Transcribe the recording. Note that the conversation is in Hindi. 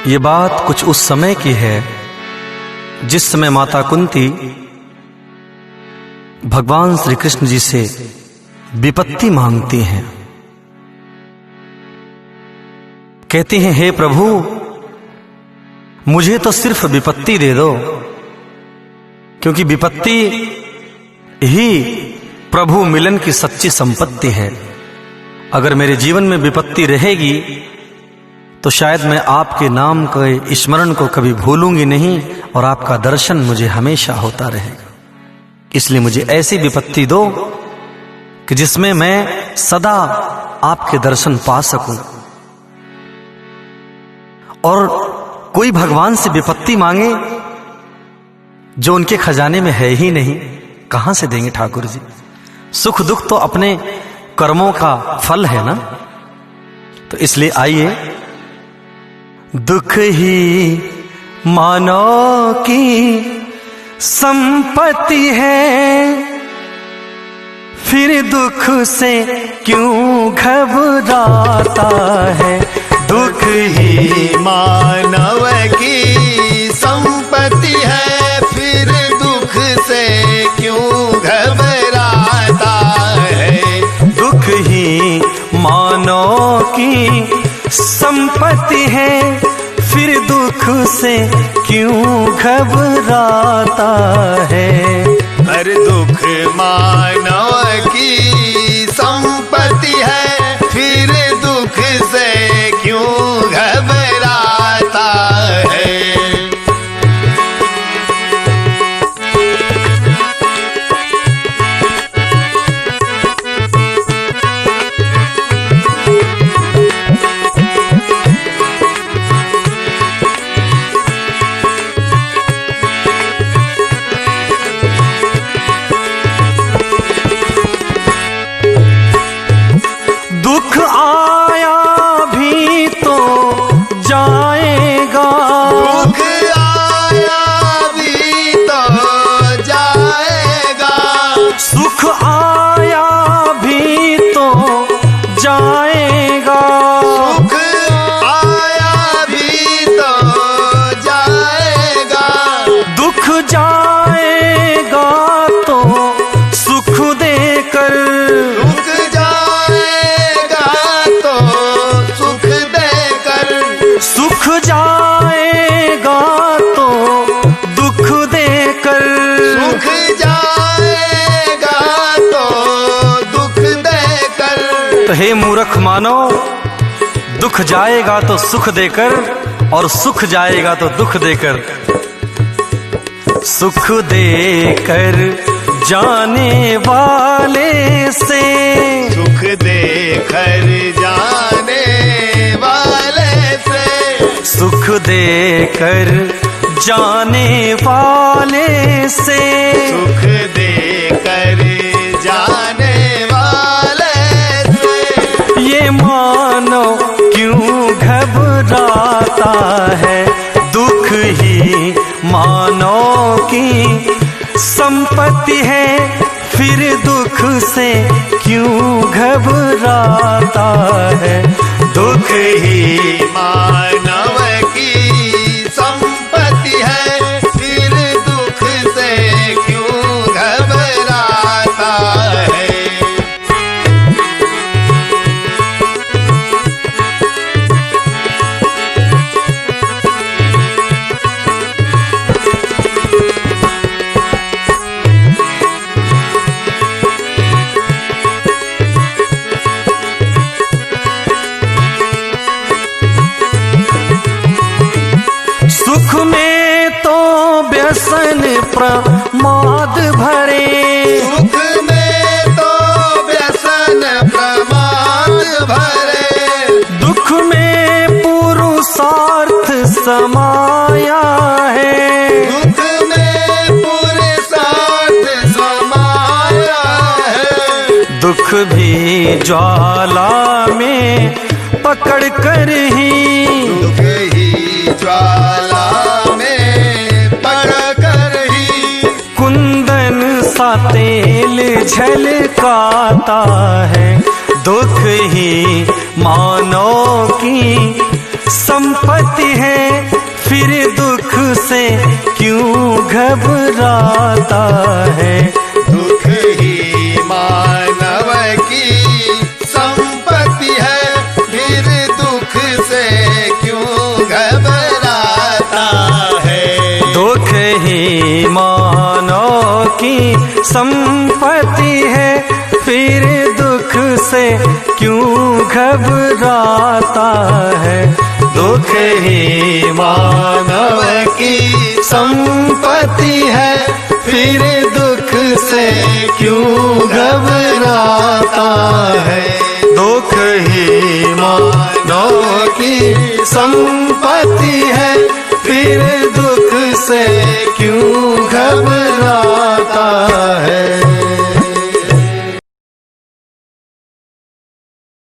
ये बात कुछ उस समय की है जिस समय माता कुंती भगवान श्री कृष्ण जी से विपत्ति मांगती हैं। कहती हैं, हे प्रभु, मुझे तो सिर्फ विपत्ति दे दो, क्योंकि विपत्ति ही प्रभु मिलन की सच्ची संपत्ति है। अगर मेरे जीवन में विपत्ति रहेगी तो शायद मैं आपके नाम के स्मरण को कभी भूलूंगी नहीं और आपका दर्शन मुझे हमेशा होता रहेगा। इसलिए मुझे ऐसी विपत्ति दो कि जिसमें मैं सदा आपके दर्शन पा सकूं। और कोई भगवान से विपत्ति मांगे जो उनके खजाने में है ही नहीं, कहां से देंगे ठाकुर जी? सुख दुख तो अपने कर्मों का फल है ना। तो इसलिए आइए, दुख ही मानव की संपत्ति है, फिर दुख से क्यों घबराता है। दुख ही मानव की संपत्ति है, फिर दुख से क्यों घबराता है। दुख ही मानव की संपत्ति है, फिर दुख से क्यों घबराता है। हर दुख मानव की संपत्ति है, फिर दुख से क्यों घबराता है। दुख आया भी तो जाएगा, दुख आया भी तो जाएगा, सुख आया भी तो जाएगा, सुख आया भी तो जाएगा, दुख जाएगा तो सुख देकर, दुख जाएगा तो सुख देकर, सुख जाएगा तो दुख देकर, सुख जाएगा तो दुख देकर। तो हे मूर्ख मानो, दुख जाएगा तो सुख देकर और सुख जाएगा तो दुख देकर। सुख देकर जाने वाले से, सुख देकर जाने वाले से, सुख देकर जाने वाले से, सुख देकर जाने वाले से, ये मानो क्यों घबराता है। दुख ही मानो की संपत्ति है, फिर दुख से क्यों घबराता है। दुख ही मानव की संपत्ति है, फिर दुख से क्यों घबराता है। सुख में तो व्यसन प्रमाद भरे, सुख में तो व्यसन प्रमाद भरे, दुख में पुरुषार्थ समाया है, दुख में पुरुषार्थ समाया है। दुख भी ज्वाला में पकड़ कर ही, दुख ही ज्वाला में पड़कर ही, कुंदन सा तेल झलकाता है। दुख ही मानव की संपत्ति है, फिर दुख से क्यों घबराता है। दुख ही मानव की संपत्ति है, फिर दुख से क्यों घबराता है। दुख ही मानव की संपत्ति है, फिर दुख से क्यों घबराता है। दुख ही मानव की संपत्ति है, फिर दुख से क्यों घबराता है। दुख ही मानव की संपत्ति है, फिर दुख से क्यों घबराता है।